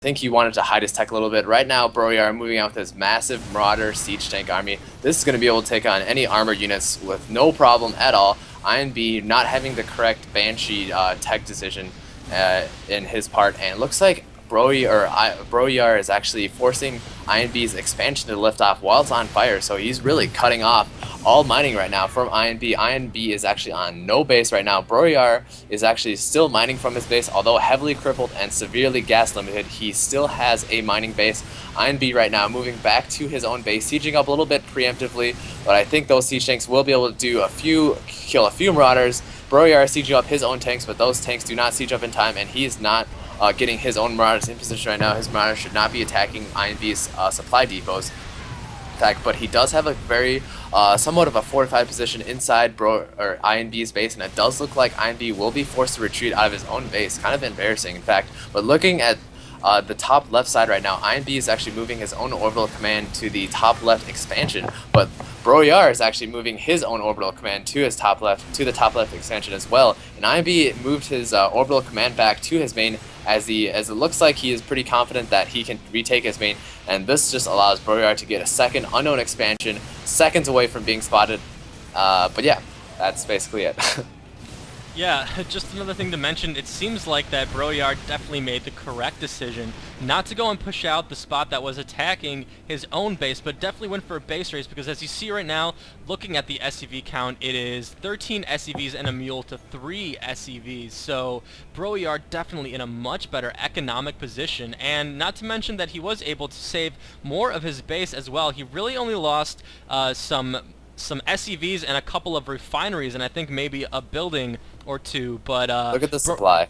think he wanted to hide his tech a little bit. Right now, BroER moving out with his massive Marauder siege tank army. This is going to be able to take on any armored units with no problem at all. INB not having the correct Banshee tech decision in his part, and it looks like BroER is actually forcing INB's expansion to lift off while it's on fire, so he's really cutting off all mining right now from INB. INB is actually on no base right now. BroER is actually still mining from his base, although heavily crippled and severely gas limited, he still has a mining base. INB right now moving back to his own base, sieging up a little bit preemptively, but I think those siege tanks will be able to kill a few Marauders. BroER sieging up his own tanks, but those tanks do not siege up in time, and he is not getting his own Marauders in position right now. His Marauders should not be attacking INB's supply depots. But he does have a very somewhat of a fortified position inside INB's base, and it does look like INB will be forced to retreat out of his own base. Kind of embarrassing, in fact. But looking at the top left side right now, INB is actually moving his own orbital command to the top left expansion, but BroER is actually moving his own orbital command to the top left expansion as well. And INB moved his orbital command back to his main, as it looks like he is pretty confident that he can retake his main, and this just allows BroER to get a second unknown expansion, seconds away from being spotted. But yeah, that's basically it. Yeah, just another thing to mention, it seems like that BroER definitely made the correct decision not to go and push out the spot that was attacking his own base, but definitely went for a base race, because as you see right now, looking at the SCV count, it is 13 SCVs and a mule to 3 SCVs, so BroER definitely in a much better economic position, and not to mention that he was able to save more of his base as well. He really only lost some SCVs and a couple of refineries, and I think maybe a building or two, but Look at the supply.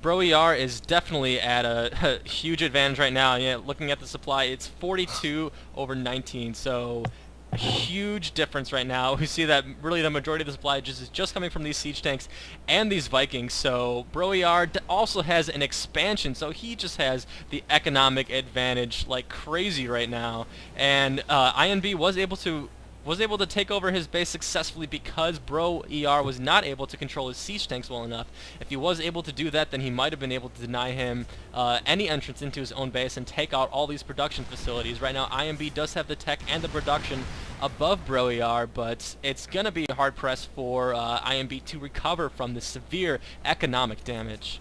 BroER is definitely at a huge advantage right now. Yeah, looking at the supply, it's 42 over 19, so a huge difference right now. We see that really the majority of the supply is just coming from these siege tanks and these Vikings, so BroER also has an expansion, so he just has the economic advantage like crazy right now, and INB was able to take over his base successfully because BroER was not able to control his siege tanks well enough. If he was able to do that, then he might have been able to deny him any entrance into his own base and take out all these production facilities. Right now, INB does have the tech and the production above BroER, but it's going to be hard-pressed for INB to recover from the severe economic damage.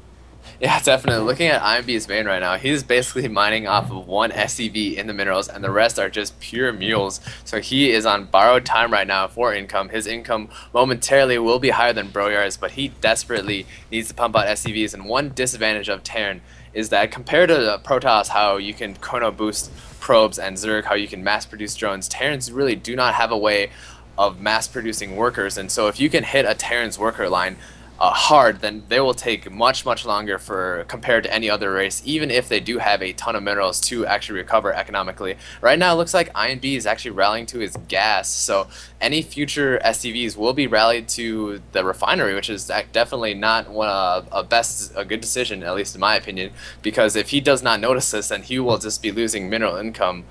Yeah, definitely. Looking at INB's main right now, he's basically mining off of one SCV in the minerals, and the rest are just pure mules. So he is on borrowed time right now for income. His income momentarily will be higher than BroER's, but he desperately needs to pump out SCVs. And one disadvantage of Terran is that compared to Protoss, how you can chrono boost probes, and Zerg, how you can mass produce drones, Terrans really do not have a way of mass producing workers. And so if you can hit a Terran's worker line hard, then they will take much longer compared to any other race, even if they do have a ton of minerals to actually recover economically. Right now it looks like INB is actually rallying to his gas, so any future SCVs will be rallied to the refinery, which is definitely not a good decision, at least in my opinion, because if he does not notice this, then he will just be losing mineral income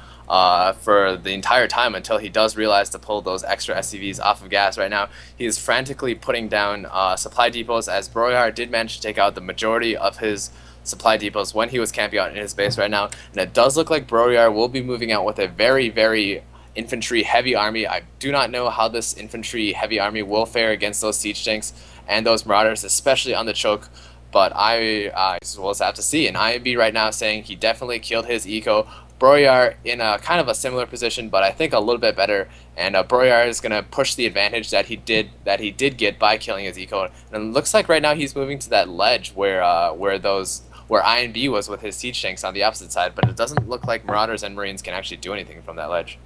for the entire time until he does realize to pull those extra SCVs off of gas. Right now, he is frantically putting down supply depots, as BroER did manage to take out the majority of his supply depots when he was camping out in his base right now. And it does look like BroER will be moving out with a very infantry heavy army. I do not know how this infantry heavy army will fare against those siege tanks and those Marauders, especially on the choke. But I will have to see. And INB right now saying he definitely killed his eco. BroER in a kind of a similar position, but I think a little bit better. And BroER is going to push the advantage that he did get by killing his eco. And it looks like right now he's moving to that ledge where INB was with his siege tanks on the opposite side. But it doesn't look like Marauders and Marines can actually do anything from that ledge.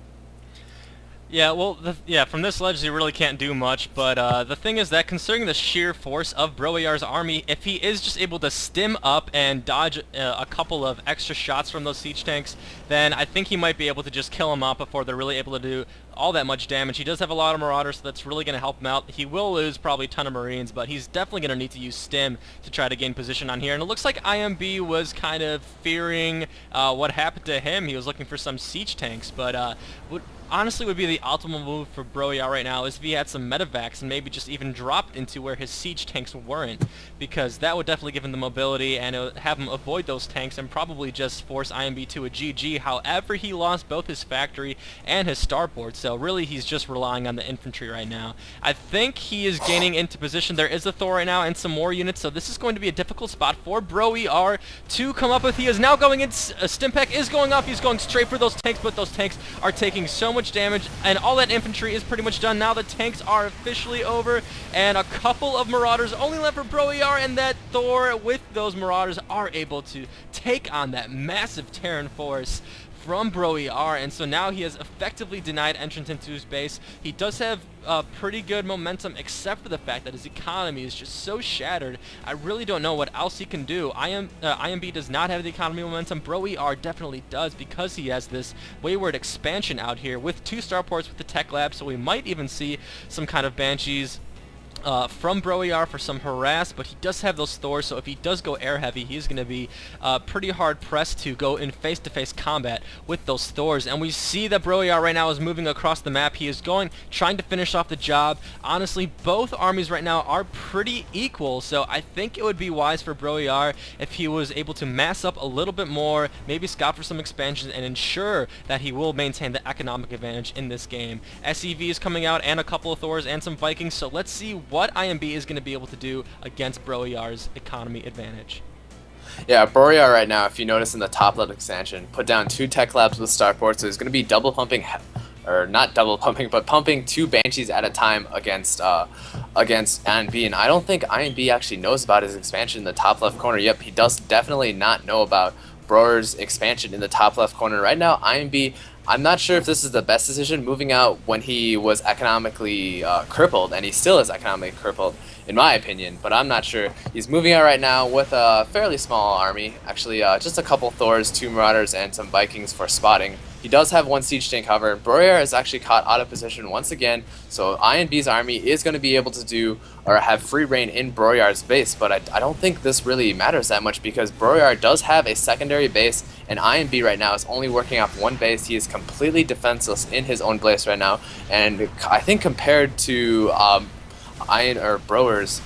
Yeah, well, from this ledge you really can't do much, but the thing is that considering the sheer force of BroER's army, if he is just able to stim up and dodge a couple of extra shots from those siege tanks, then I think he might be able to just kill them off before they're really able to do all that much damage. He does have a lot of Marauders, so that's really going to help him out. He will lose probably a ton of Marines, but he's definitely going to need to use stim to try to gain position on here. And it looks like IMB was kind of fearing what happened to him. He was looking for some siege tanks, but honestly would be the optimal move for BroER right now is if he had some medevacs and maybe just even dropped into where his siege tanks weren't, because that would definitely give him the mobility and it would have him avoid those tanks and probably just force IMB to a GG. However, he lost both his factory and his starport, so really he's just relying on the infantry right now. I think he is gaining into position. There is a Thor right now and some more units, so this is going to be a difficult spot for BroER to come up with. He is now going in. Stimpec is going off. He's going straight for those tanks, but those tanks are taking so much damage, and all that infantry is pretty much done. Now the tanks are officially over, and a couple of Marauders only left for BroER, and that Thor with those Marauders are able to take on that massive Terran force from BroER, and so now he has effectively denied entrance into his base. He does have pretty good momentum, except for the fact that his economy is just so shattered. I really don't know what else he can do. IMB does not have the economy momentum. BroER definitely does, because he has this wayward expansion out here with 2 starports with the tech lab, so we might even see some kind of Banshees from BroER for some harass, but he does have those Thors, so if he does go air heavy, he's going to be pretty hard pressed to go in face-to-face combat with those Thors. And we see that BroER right now is moving across the map. He is trying to finish off the job. Honestly, both armies right now are pretty equal, so I think it would be wise for BroER if he was able to mass up a little bit more, maybe scout for some expansions, and ensure that he will maintain the economic advantage in this game. SEV is coming out, and a couple of Thors and some Vikings, so let's see what IMB is going to be able to do against BroER's economy advantage. Yeah, BroER right now, if you notice in the top left expansion, put down 2 tech labs with starports, so he's going to be double pumping, or not double pumping, but pumping 2 Banshees at a time against IMB, and I don't think IMB actually knows about his expansion in the top left corner. Yep, he does definitely not know about BroER's expansion in the top left corner. Right now, IMB, I'm not sure if this is the best decision, moving out when he was economically crippled, and he still is economically crippled, in my opinion, but I'm not sure. He's moving out right now with a fairly small army, actually just a couple Thors, 2 Marauders, and some Vikings for spotting. He does have 1 siege tank, however. BroER is actually caught out of position once again, so IMB's army is going to be able to do or have free reign in BroER's base, but I don't think this really matters that much, because BroER does have a secondary base, and IMB right now is only working off 1 base. He is completely defenseless in his own base right now, and I think compared to BroER's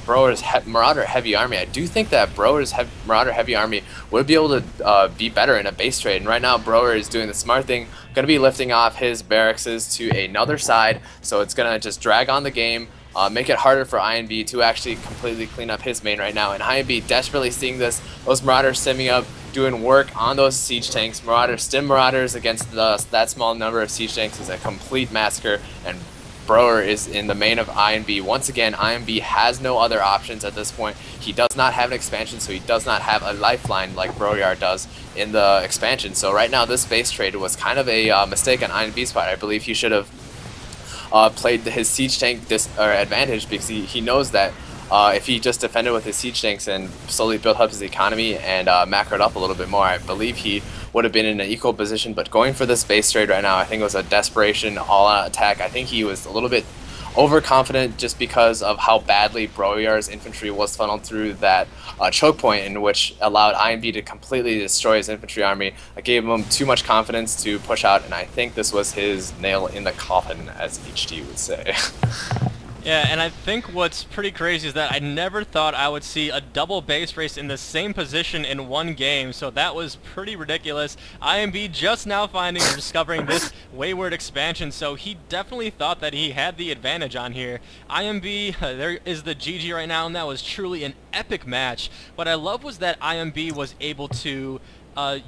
Marauder heavy army, I do think that BroER's Marauder heavy army would be able to be better in a base trade. And right now, BroER is doing the smart thing, going to be lifting off his barracks to another side, so it's going to just drag on the game, make it harder for IMB to actually completely clean up his main right now. And IMB desperately seeing this, those Marauders stimming up, doing work on those siege tanks. Stim Marauders against that small number of siege tanks is a complete massacre, and BroER is in the main of IMB. Once again, IMB has no other options at this point. He does not have an expansion, so he does not have a lifeline like BroER does in the expansion. So right now, this base trade was kind of a mistake on IMB's part. I believe he should have played his siege tank advantage, because he knows that if he just defended with his siege tanks and slowly built up his economy and macroed up a little bit more, I believe he would have been in an equal position. But going for this base trade right now, I think it was a desperation all-out attack. I think he was a little bit overconfident just because of how badly BroER's infantry was funneled through that choke point, in which allowed IMB to completely destroy his infantry army. I gave him too much confidence to push out, and I think this was his nail in the coffin, as HT would say. Yeah, and I think what's pretty crazy is that I never thought I would see a double base race in the same position in one game, so that was pretty ridiculous. IMB just now finding or discovering this wayward expansion, so he definitely thought that he had the advantage on here. IMB, there is the GG right now, and that was truly an epic match. What I love was that IMB was able to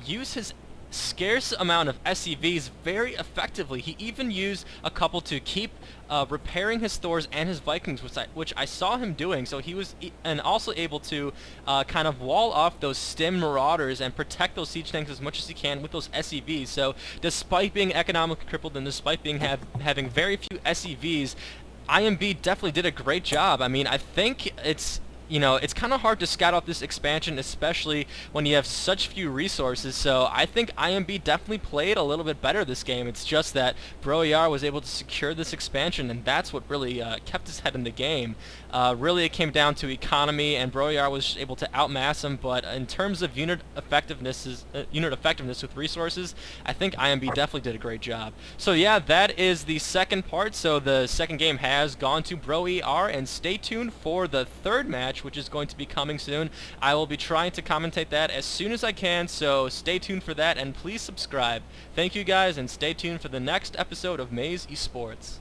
use his scarce amount of SCVs very effectively. He even used a couple to keep repairing his Thors and his Vikings, which I saw him doing. So he was and also able to kind of wall off those stim Marauders and protect those siege tanks as much as he can with those SCVs. So despite being economically crippled and despite being having very few SCVs, IMB definitely did a great job. I mean, I think it's you know, it's kind of hard to scout out this expansion, especially when you have such few resources. So I think IMB definitely played a little bit better this game. It's just that BroER was able to secure this expansion, and that's what really kept his head in the game. Really, it came down to economy, and BroER was able to outmass him. But in terms of unit effectiveness with resources, I think IMB definitely did a great job. So yeah, that is the second part. So the second game has gone to BroER, and stay tuned for the third match, which is going to be coming soon. I will be trying to commentate that as soon as I can, so stay tuned for that, and please subscribe. Thank you guys, and stay tuned for the next episode of Maze Esports.